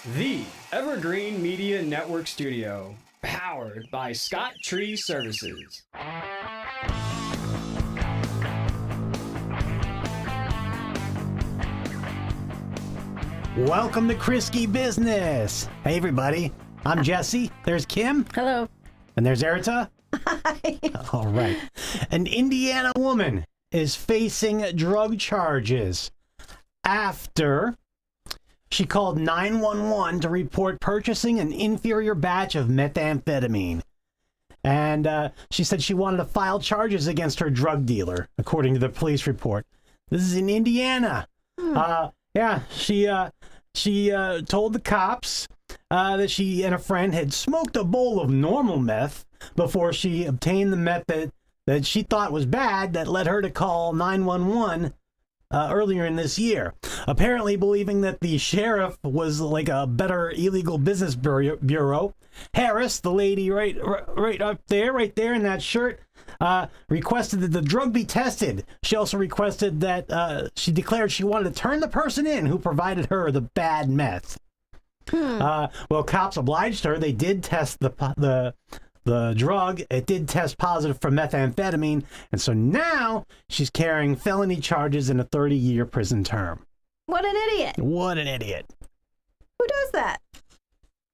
The Evergreen Media Network Studio, powered by Scott Tree Services. Welcome to Kriske Business. Hey, everybody. I'm Jesse. There's Kim. Hello. And there's Erita. Hi. All right. An Indiana woman is facing drug charges after she called 911 to report purchasing an inferior batch of methamphetamine. And she said she wanted to file charges against her drug dealer, according to the police report. This is in Indiana. She told the cops that she and a friend had smoked a bowl of normal meth before she obtained the meth that she thought was bad that led her to call 911 earlier in this year, apparently believing that the sheriff was like a better illegal business bureau. Harris, the lady right up there, right there in that shirt, requested that the drug be tested. She also requested that she declared she wanted to turn the person in who provided her the bad meth. Well, cops obliged her. They did test the drug. It did test positive for methamphetamine, and so now she's carrying felony charges and a 30-year prison term. What an idiot. What an idiot. Who does that?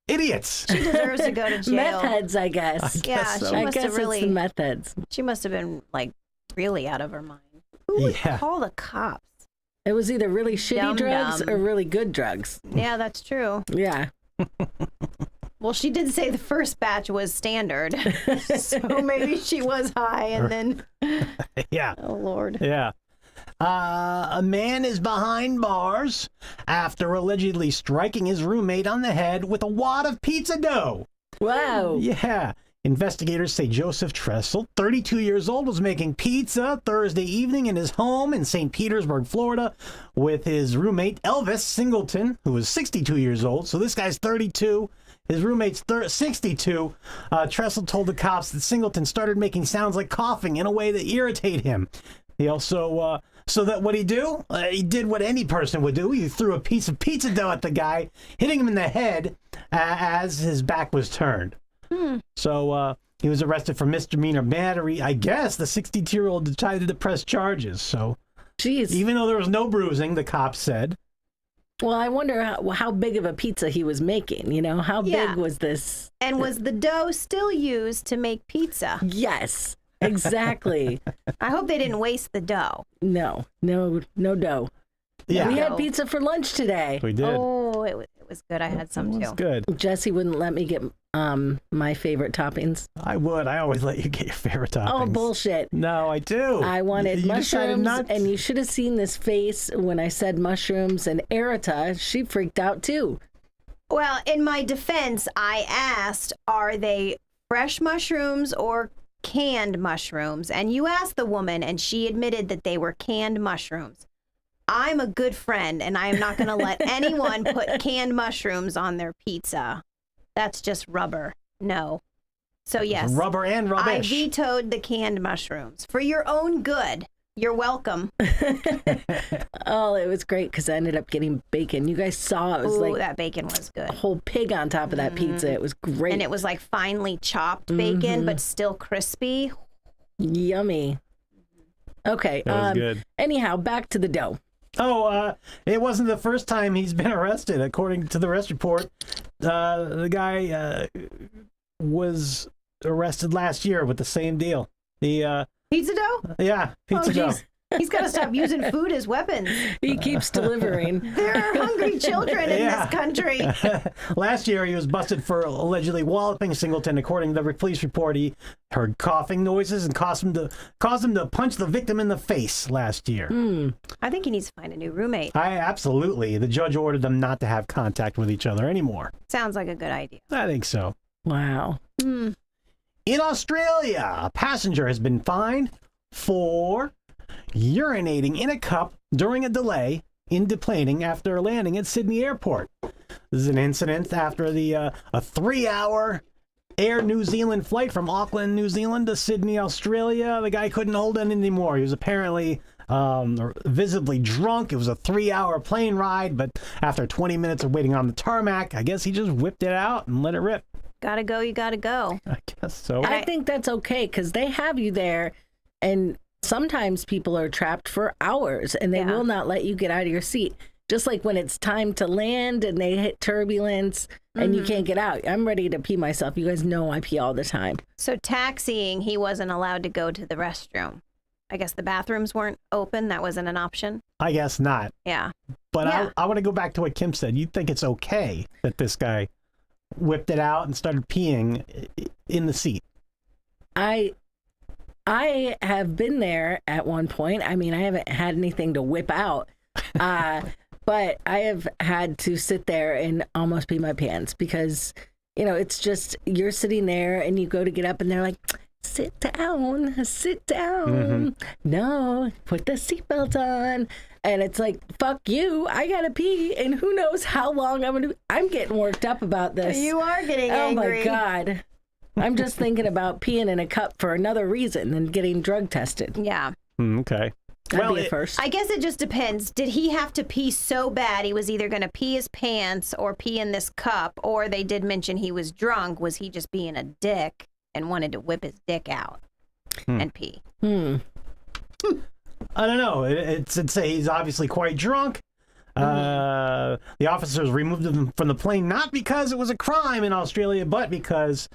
Idiots. She deserves to go to jail. Meth heads, I guess. Yeah, so. she I must guess have really. it's the meth heads. She must have been like really out of her mind. Who would call the cops? It was either really shitty Dum drugs dum. or really good drugs. Yeah, that's true. Yeah. Well, she did say the first batch was standard, so maybe she was high, and then. Yeah. Oh Lord. Yeah. A man is behind bars after allegedly striking his roommate on the head with a wad of pizza dough. Wow. Yeah. Investigators say Joseph Tressel, 32 years old, was making pizza Thursday evening in his home in St. Petersburg, Florida, with his roommate Elvis Singleton, who was 62 years old. So this guy's 32. His roommate's 62. Tressel told the cops that Singleton started making sounds like coughing in a way that irritated him. He also, so that what he do? He did what any person would do. He threw a piece of pizza dough at the guy, hitting him in the head as his back was turned. So he was arrested for misdemeanor battery. I guess the 62-year-old decided to press charges. So, Jeez. even though there was no bruising, the cops said. Well, I wonder how big of a pizza he was making. You know, how big was this? And was the dough still used to make pizza? Yes, exactly. I hope they didn't waste the dough. No dough. Yeah, We No. had pizza for lunch today. we did. Oh, it was good. I had some It was too. good. Jesse wouldn't let me get my favorite toppings. I would. I always let you get your favorite toppings. Oh, bullshit. No, I do. I wanted You decided mushrooms, not. and you should have seen this face when I said mushrooms, and Erita, she freaked out too. Well, in my defense, I asked, are they fresh mushrooms or canned mushrooms? And you asked the woman, and she admitted that they were canned mushrooms. I'm a good friend, and I am not going to let anyone put canned mushrooms on their pizza. That's just rubber. No. So, yes. Rubber and I rubbish. vetoed the canned mushrooms. For your own good. You're welcome. Oh, it was great because I ended up getting bacon. You guys saw it was Ooh, like that bacon was good. a whole pig on top of that pizza. It was great. And it was like finely chopped bacon, but still crispy. Yummy. Okay. That was good. Anyhow, back to the dough. Oh, it wasn't the first time he's been arrested. According to the arrest report, the guy was arrested last year with the same deal. The Pizza dough? pizza dough. geez. He's got to stop using food as weapons. He keeps delivering. There are hungry children in Yeah. this country. Last year, he was busted for allegedly walloping Singleton. According to the police report, he heard coughing noises and caused him to punch the victim in the face last year. I think he needs to find a new roommate. Absolutely. The judge ordered them not to have contact with each other anymore. Sounds like a good idea. I think so. Wow. Hmm. In Australia, a passenger has been fined for urinating in a cup during a delay in deplaning after landing at Sydney Airport. This is an incident after a 3-hour Air New Zealand flight from Auckland, New Zealand to Sydney, Australia. The guy couldn't hold it anymore. He was apparently visibly drunk. It was a 3-hour plane ride, but after 20 minutes of waiting on the tarmac, I guess he just whipped it out and let it rip. Gotta go, you gotta go. I guess so. I think that's okay because they have you there, and sometimes people are trapped for hours and they will not let you get out of your seat. Just like when it's time to land and they hit turbulence and you can't get out. I'm ready to pee myself. You guys know I pee all the time. So taxiing, he wasn't allowed to go to the restroom. I guess the bathrooms weren't open. That wasn't an option. I guess not. Yeah. But Yeah. I want to go back to what Kim said. You think it's okay that this guy whipped it out and started peeing in the seat? I have been there at one point. I mean, I haven't had anything to whip out, but I have had to sit there and almost pee my pants because, you know, it's just you're sitting there and you go to get up and they're like, sit down, sit down. No, put the seatbelt on. And it's like, fuck you, I gotta pee. And who knows how long I'm getting worked up about this. You are getting angry. Oh my God. I'm just thinking about peeing in a cup for another reason than getting drug tested. Yeah. Okay. That'd be a first. I guess it just depends. Did he have to pee so bad he was either going to pee his pants or pee in this cup, or they did mention he was drunk? Was he just being a dick and wanted to whip his dick out and pee? I don't know. It'd say he's obviously quite drunk. The officers removed him from the plane not because it was a crime in Australia, but because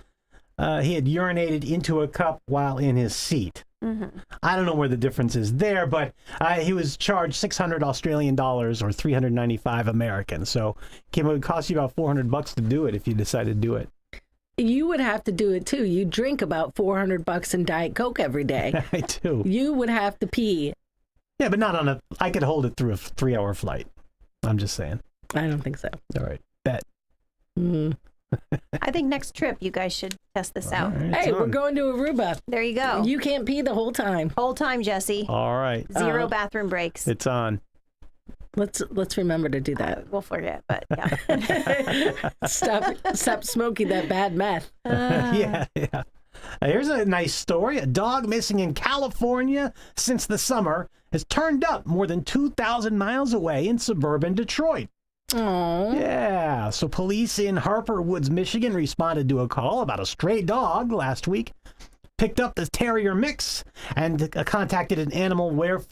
he had urinated into a cup while in his seat. I don't know where the difference is there, but he was charged 600 Australian dollars or 395 American. So it would cost you about $400 to do it if you decide to do it. You would have to do it too. You drink about $400 in Diet Coke every day. I do. You would have to pee. Yeah, but not on I could hold it through a 3-hour flight. I'm just saying. I don't think so. All right. Bet. I think next trip you guys should test this out. Right, Hey, we're going to Aruba. There you go. You can't pee the whole time. Whole time, Jesse. All right. Zero bathroom breaks. It's on. Let's remember to do that. We'll forget, but yeah. Stop smoking that bad meth. Yeah. Here's a nice story. A dog missing in California since the summer has turned up more than 2,000 miles away in suburban Detroit. Oh. Yeah. So police in Harper Woods, Michigan responded to a call about a stray dog last week, picked up the terrier mix, and contacted an animal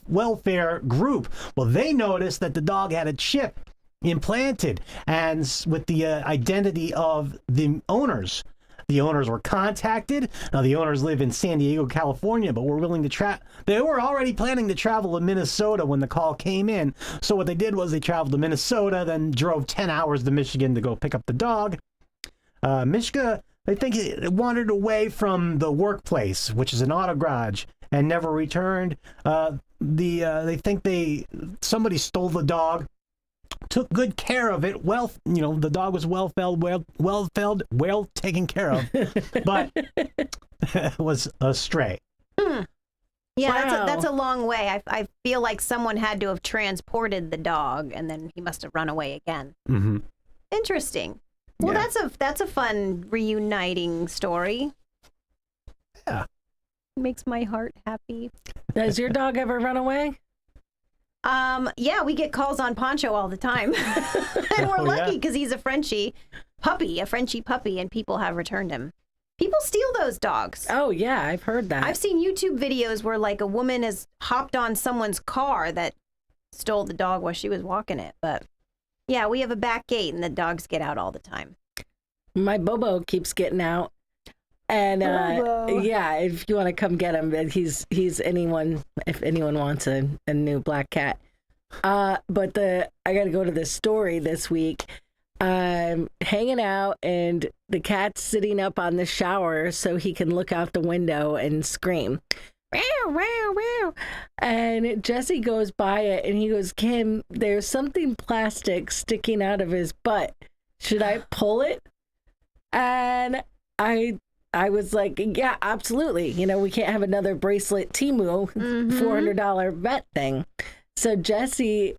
welfare group. Well, they noticed that the dog had a chip implanted and with the identity of the owners. The owners were contacted. Now, the owners live in San Diego, California, but were willing to They were already planning to travel to Minnesota when the call came in. So what they did was they traveled to Minnesota, then drove 10 hours to Michigan to go pick up the dog. Mishka, they think it wandered away from the workplace, which is an auto garage, and never returned. They think somebody stole the dog. Took good care of it. Well, the dog was well taken care of, but was a stray. Yeah, Wow. that's a long way. I feel like someone had to have transported the dog, and then he must have run away again. Mm-hmm. Interesting. Well, Yeah. that's a fun reuniting story. Yeah. Makes my heart happy. Does your dog ever run away? Yeah, we get calls on Poncho all the time. And we're lucky because he's a Frenchie puppy, and people have returned him. People steal those dogs. Oh, yeah, I've heard that. I've seen YouTube videos where like a woman has hopped on someone's car that stole the dog while she was walking it. But yeah, we have a back gate and the dogs get out all the time. My Bobo keeps getting out. And yeah, if you want to come get him, he's if anyone wants a new black cat. But I got to go to this story this week. I'm hanging out and the cat's sitting up on the shower so he can look out the window and scream. Meow, meow, meow. And Jesse goes by it and he goes, Kim, there's something plastic sticking out of his butt. Should I pull it? And I was like, yeah, absolutely. We can't have another bracelet Temu $400 vet thing. So Jesse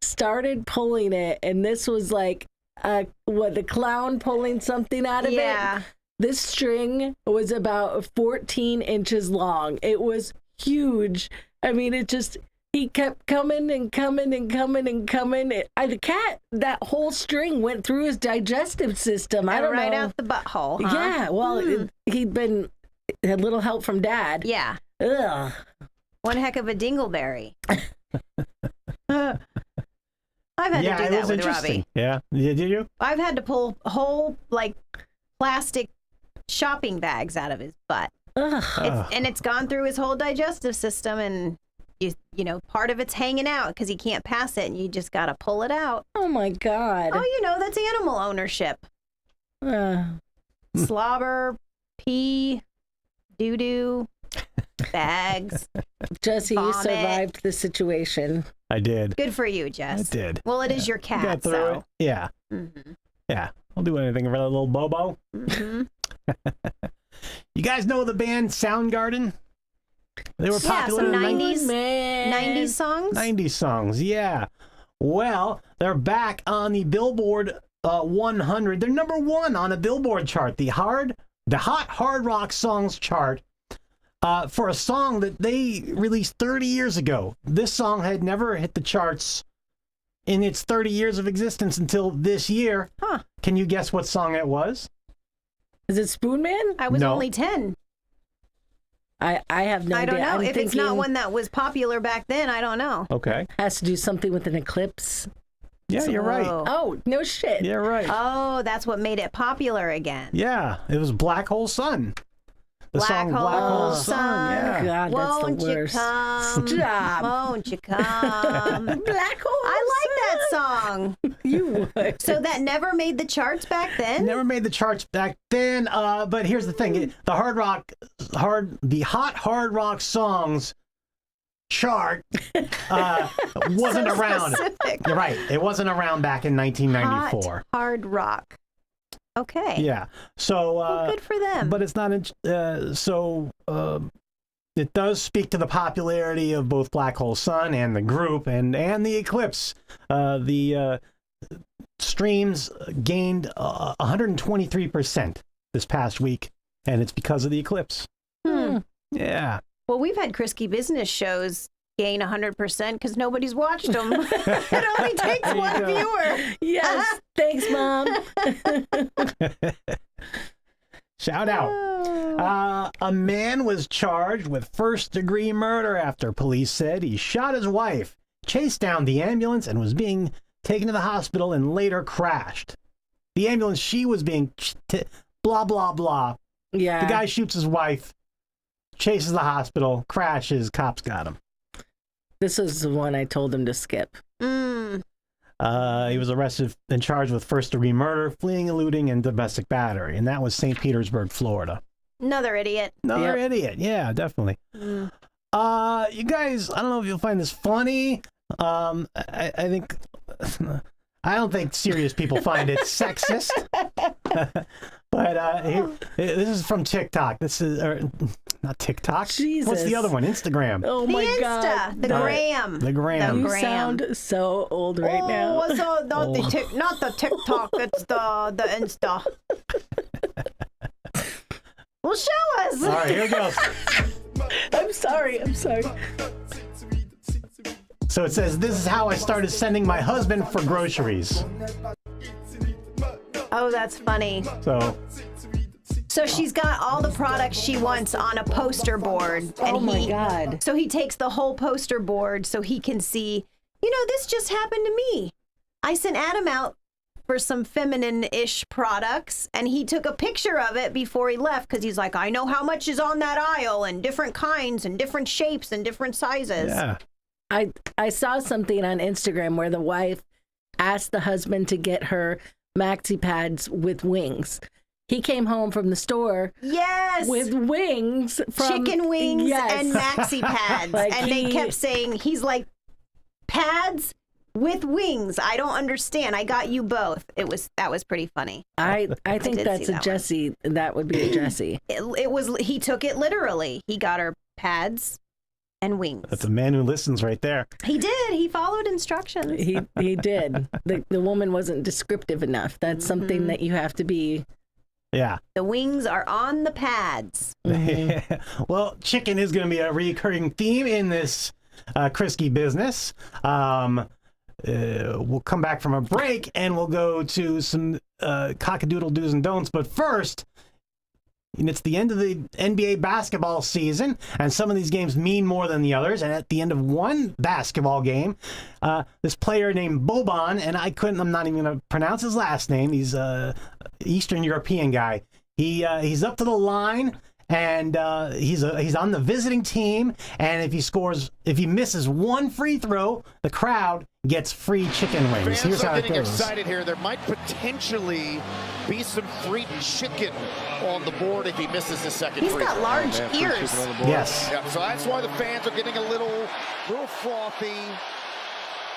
started pulling it, and this was like, the clown pulling something out of it? This string was about 14 inches long. It was huge. I mean, He kept coming and coming and coming and coming. The cat, that whole string went through his digestive system. I don't right know. out the butthole. Huh? Yeah, well, had little help from Dad. Yeah. Ugh. One heck of a dingleberry. I've had to do that with Robbie. Yeah, did you? I've had to pull whole like plastic shopping bags out of his butt. And it's gone through his whole digestive system, and you know, part of it's hanging out because he can't pass it, and you just got to pull it out. Oh my God. Oh, you know, that's animal ownership. Slobber, pee, doo-doo, bags. Jesse, you vomit. survived the situation. I did. Good for you, Jess. I did. Well, it is your cat, Got through so. it. Yeah. Mm-hmm. Yeah. I'll do anything for that little Bobo. Mm-hmm. You guys know the band Soundgarden? They were popular some in the 90s, 90s 90s songs. 90s songs, yeah. Well, they're back on the Billboard 100. They're number one on a Billboard chart, the Hot Hard Rock Songs chart, for a song that they released 30 years ago. This song had never hit the charts in its 30 years of existence until this year. Huh. Can you guess what song it was? Is it Spoon Man? I was No. only 10. I have no I idea. don't know. I'm If it's not thinking one that was popular back then, I don't know. Okay. has to do something with an eclipse. Yeah, you're right. Oh, no shit. Yeah, right. Oh, that's what made it popular again. Yeah, it was Black Hole Sun. The song Black Hole Sun. Yeah. God, that's Won't the you worst. come? Stop. Won't you come? Black hole. I like that song. You would. So that never made the charts back then? Never made the charts back then, but here's the thing: the Hot Hard Rock Songs chart wasn't So around. specific. You're right; it wasn't around back in 1994. Hot hard rock. Okay. Yeah, so Well, good for them. but it's not. It does speak to the popularity of both Black Hole Sun and the group, and the Eclipse. The streams gained 123% this past week, and it's because of the Eclipse. Yeah. Well, we've had Kriske business shows gain 100% because nobody's watched them. It only takes There you one go. viewer. Yes. Thanks, Mom. Shout out. A man was charged with first-degree murder after police said he shot his wife, chased down the ambulance, and was being taken to the hospital and later crashed. The ambulance she was being blah, blah, blah. Yeah. The guy shoots his wife, chases the hospital, crashes, cops got him. This is the one I told him to skip. He was arrested and charged with first-degree murder, fleeing, eluding, and domestic battery. And that was St. Petersburg, Florida. Another idiot. Another Yep. idiot. Yeah, definitely. You guys, I don't know if you'll find this funny. I think... I don't think serious people find it sexist. But this is from TikTok. This is... not TikTok. Jesus. What's the other one? Instagram. Oh The my Insta, God. the All right. Gram. The Gram. You The Gram. sound so old right now. What's not not the TikTok, it's the Insta. Well, show us. All right, here it goes. I'm sorry. So it says, this is how I started sending my husband for groceries. Oh, that's funny. So she's got all the products she wants on a poster board. And Oh my God. So he takes the whole poster board so he can see, you know, this just happened to me. I sent Adam out for some feminine-ish products, and he took a picture of it before he left because he's like, I know how much is on that aisle and different kinds and different shapes and different sizes. Yeah. I saw something on Instagram where the wife asked the husband to get her maxi pads with wings. He came home from the store Yes. with wings from chicken wings Yes. and maxi pads. Like and they he- kept saying, he's like, pads with wings. I don't understand. I got you both. That was pretty funny. I think did that's see a that one. Jessie. That would be a Jessie. He took it literally. He got her pads and wings. That's a man who listens right there. He did. He followed instructions. He did. The woman wasn't descriptive enough. That's something that you have to be. Yeah. The wings are on the pads. Well, chicken is going to be a recurring theme in this Kriske business. We'll come back from a break and we'll go to some cockadoodle do's and don'ts. But first, and it's the end of the NBA basketball season, and some of these games mean more than the others. And at the end of one basketball game, this player named Boban, and I'm not even going to pronounce his last name. He's a Eastern European guy. He's up to the line, and he's on the visiting team. And if he misses one free throw, the crowd gets free chicken wings. Fans Here's how are it getting goes. excited here. There might potentially be some free chicken on the board if he misses the second He's free got throw. large ears. Yes. Yeah, so that's why the fans are getting a little frothy.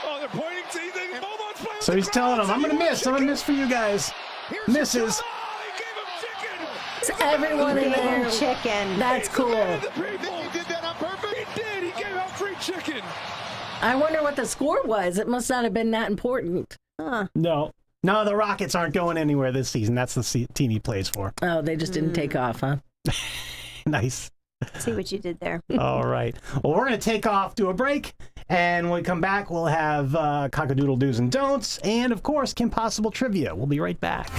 Oh, they're pointing to anything. Boban's playing So with he's the telling crowd. him, I'm going to miss. I'm going to miss for you guys. Here's Misses. Oh, he gave him chicken. So everyone in there. Chicken. That's cool. The people. He did that on purpose? He did. He gave out free chicken. I wonder what the score was. It must not have been that important. Huh. No, the Rockets aren't going anywhere this season. That's the team he plays for. Oh, they just didn't take off, huh? Nice. See what you did there. All right. Well, we're going to take off to a break. And when we come back, we'll have cockadoodle do's and don'ts. And, of course, Kimpossible Trivia. We'll be right back.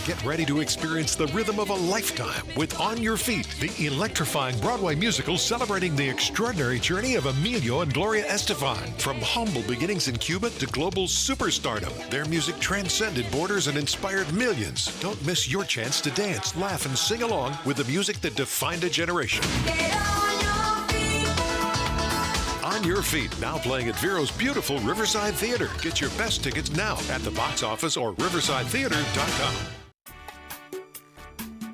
Get ready to experience the rhythm of a lifetime with On Your Feet, the electrifying Broadway musical celebrating the extraordinary journey of Emilio and Gloria Estefan. From humble beginnings in Cuba to global superstardom, their music transcended borders and inspired millions. Don't miss your chance to dance, laugh, and sing along with the music that defined a generation. On Your Feet, now playing at Vero's beautiful Riverside Theater. Get your best tickets now at the box office or riversidetheater.com.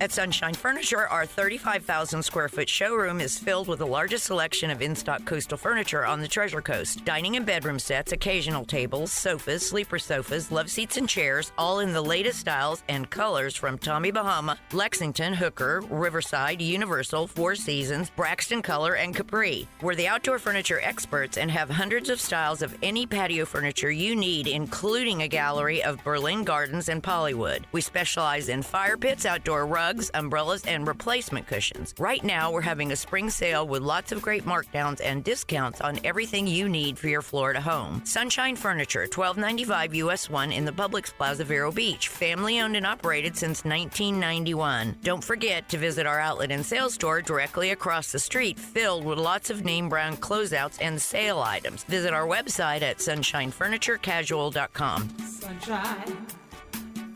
At Sunshine Furniture, our 35,000 square foot showroom is filled with the largest selection of in-stock coastal furniture on the Treasure Coast. Dining and bedroom sets, occasional tables, sofas, sleeper sofas, love seats and chairs, all in the latest styles and colors from Tommy Bahama, Lexington, Hooker, Riverside, Universal, Four Seasons, Braxton Color, and Capri. We're the outdoor furniture experts and have hundreds of styles of any patio furniture you need, including a gallery of Berlin Gardens and Pollywood. We specialize in fire pits, outdoor rugs, umbrellas, and replacement cushions. Right now, we're having a spring sale with lots of great markdowns and discounts on everything you need for your Florida home. Sunshine Furniture, 1295 US 1 in the Publix Plaza, Vero Beach. Family owned and operated since 1991. Don't forget to visit our outlet and sales store directly across the street, filled with lots of name brand closeouts and sale items. Visit our website at sunshinefurniturecasual.com. Sunshine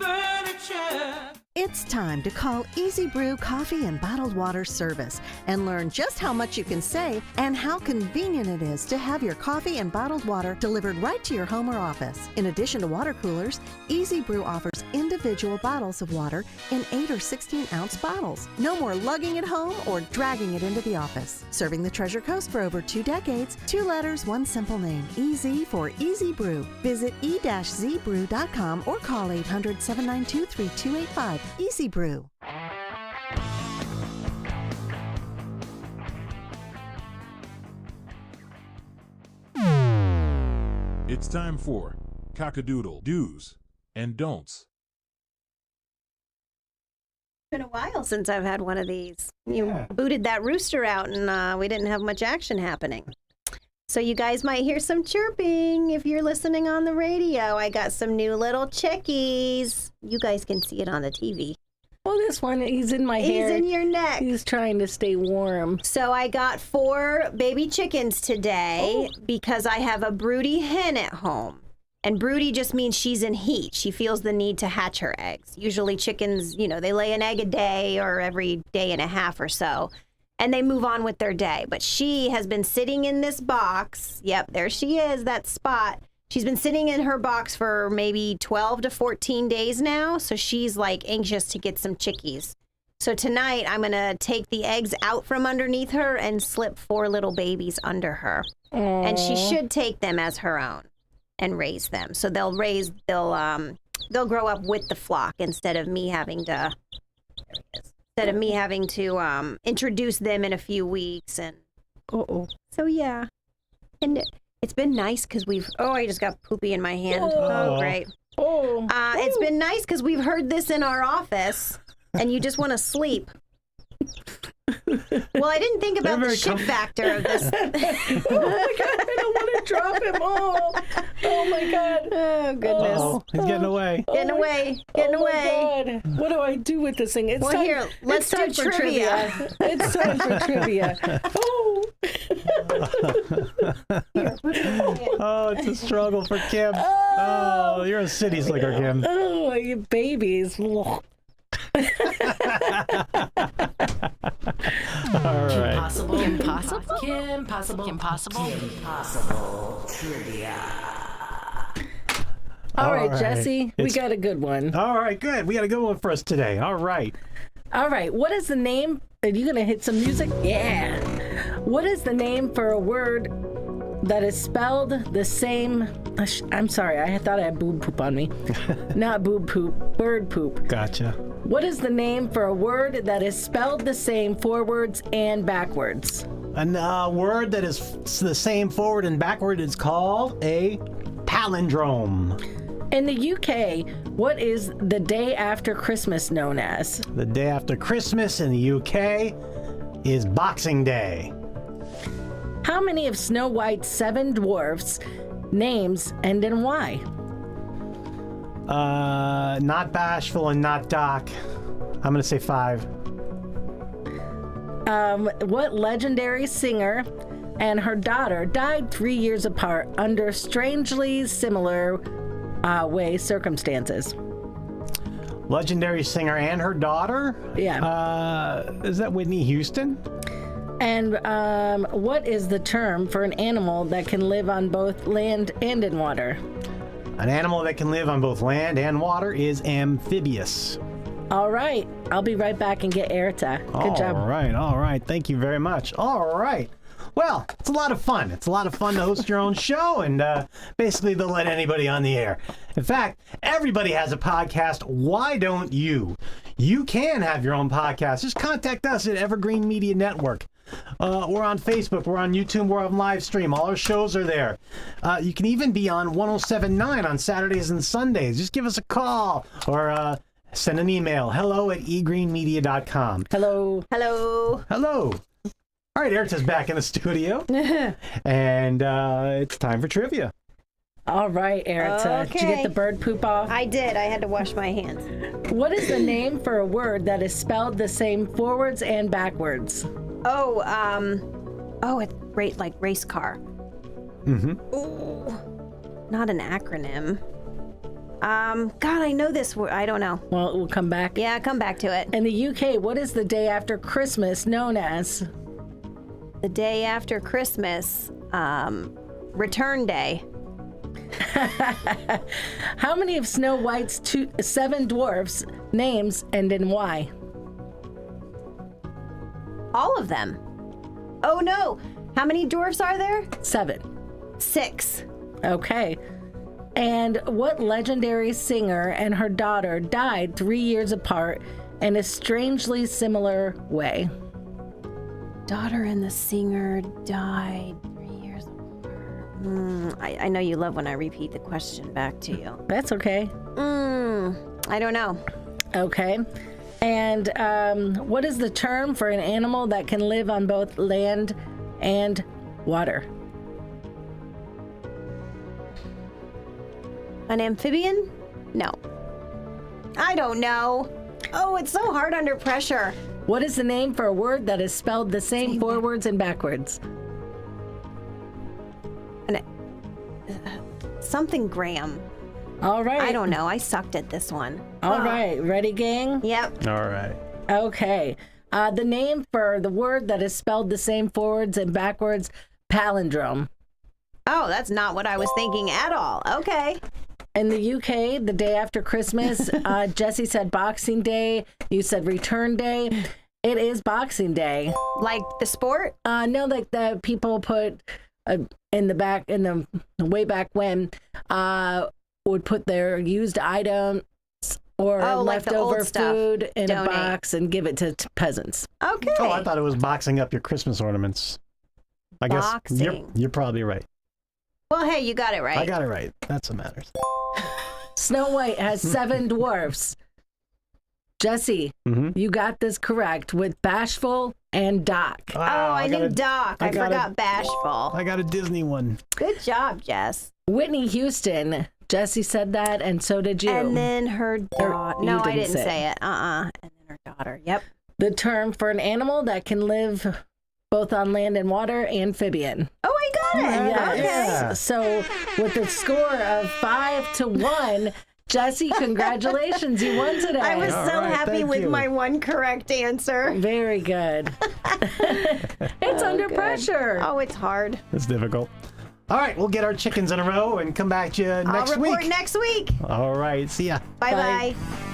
Furniture. It's time to call Easy Brew Coffee and Bottled Water Service and learn just how much you can save and how convenient it is to have your coffee and bottled water delivered right to your home or office. In addition to water coolers, Easy Brew offers individual bottles of water in 8 or 16-ounce bottles. No more lugging it home or dragging it into the office. Serving the Treasure Coast for over 2 decades, 2 letters, 1 simple name. Easy for Easy Brew. Visit e-zbrew.com or call 800-792-3285. Easy Brew. It's time for Cockadoodle Do's and Don'ts. It's been a while since I've had one of these. You booted that rooster out and we didn't have much action happening. So you guys might hear some chirping if you're listening on the radio. I got some new little chickies. You guys can see it on the TV. Well, this one, he's in my hair. He's in your neck. He's trying to stay warm. So I got 4 baby chickens today because I have a broody hen at home. And broody just means she's in heat. She feels the need to hatch her eggs. Usually chickens, they lay an egg a day or every day and a half or so. And they move on with their day. But she has been sitting in this box. Yep, there she is, that spot. She's been sitting in her box for maybe 12 to 14 days now. So she's like anxious to get some chickies. So tonight I'm going to take the eggs out from underneath her and slip 4 little babies under her. Aww. And she should take them as her own and raise them. So they'll grow up with the flock instead of me having to introduce them in a few weeks. And so yeah, and it's been nice because I just got poopy in my hand. Oh great. Oh. It's been nice because we've heard this in our office, and you just want to sleep. Well, I didn't think about the shit factor of this. Oh my God, I don't want to drop him. Oh my God. Oh, goodness. Uh-oh, he's getting away. Getting away. Getting away. God. What do I do with this thing? It's time, Here, let's do it's time for trivia. It's time for trivia. Oh. Oh, it's a struggle for Kim. Oh, you're a city slicker, Kim. Oh, you babies. All right. Kimpossible trivia. All right, Jesse, we got a good one. All right, good. We got a good one for us today. All right. All right, what is the name? Are you going to hit some music? Yeah. What is the name for a word that is spelled the same? I'm sorry, I thought I had boob poop on me. Not boob poop, bird poop. Gotcha. What is the name for a word that is spelled the same forwards and backwards? A word that is the same forward and backward is called a palindrome. In the UK, what is the day after Christmas known as? The day after Christmas in the UK is Boxing Day. How many of Snow White's 7 dwarfs names end in Y? Not Bashful and not Doc. I'm gonna say 5. What legendary singer and her daughter died 3 years apart under strangely similar circumstances? Legendary singer and her daughter? Yeah. Is that Whitney Houston? And what is the term for an animal that can live on both land and in water? An animal that can live on both land and water is amphibious. All right. I'll be right back and get Erta. Good job. All right. Thank you very much. All right. Well, it's a lot of fun. It's a lot of fun to host your own show, and basically they'll let anybody on the air. In fact, everybody has a podcast. Why don't you? You can have your own podcast. Just contact us at Evergreen Media Network. We're on Facebook. We're on YouTube. We're on live stream. All our shows are there. You can even be on 107.9 on Saturdays and Sundays. Just give us a call or send an email. hello@egreenmedia.com. Hello. Hello. Hello. All right, Erta's back in the studio, and it's time for trivia. All right, Erta. Did you get the bird poop off? I did. I had to wash my hands. What is the name for a word that is spelled the same forwards and backwards? It's great, like race car. Mm-hmm. Ooh, not an acronym. God, I know this word. I don't know. Well, we'll come back. Yeah, come back to it. In the UK, what is the day after Christmas known as? The day after Christmas, Return Day. How many of Snow White's 7 dwarfs names end in Y? All of them. Oh no! How many dwarfs are there? 7. 6. Okay. And what legendary singer and her daughter died 3 years apart in a strangely similar way? Daughter and the singer died 3 years apart. I know you love when I repeat the question back to you. That's okay. I don't know. Okay. And what is the term for an animal that can live on both land and water? An amphibian? No. I don't know. Oh, it's so hard under pressure. What is the name for a word that is spelled the same forwards and backwards? Something Graham. All right. I don't know. I sucked at this one. All right. Ready, gang? Yep. All right. Okay. The name for the word that is spelled the same forwards and backwards, palindrome. Oh, that's not what I was thinking at all. Okay. In the UK, the day after Christmas, Jesse said Boxing Day. You said Return Day. It is Boxing Day. Like the sport? No, like the people put in the way back when, would put their used items or leftover food in a box and give it to peasants. Okay. Oh, I thought it was boxing up your Christmas ornaments. I guess you're probably right. Well, hey, you got it right. I got it right. That's what matters. Snow White has 7 dwarfs. Jesse, you got this correct with Bashful and Doc. Wow, I knew Doc. I forgot Bashful. I got a Disney one. Good job, Jess. Whitney Houston. Jesse said that, and so did you. And then her daughter. you No, I didn't didn't say say it. And then her daughter. Yep. The term for an animal that can live both on land and water, amphibian. Oh, I got it. Yes. Okay. Yeah. So with a score of 5-1, Jesse, congratulations, you won today. I was All so right, happy thank with you. my one correct answer. Very good. It's under pressure. Oh, it's hard. It's difficult. All right, we'll get our chickens in a row and come back to you next I'll report week. next week. All right, see ya. Bye-bye. Bye.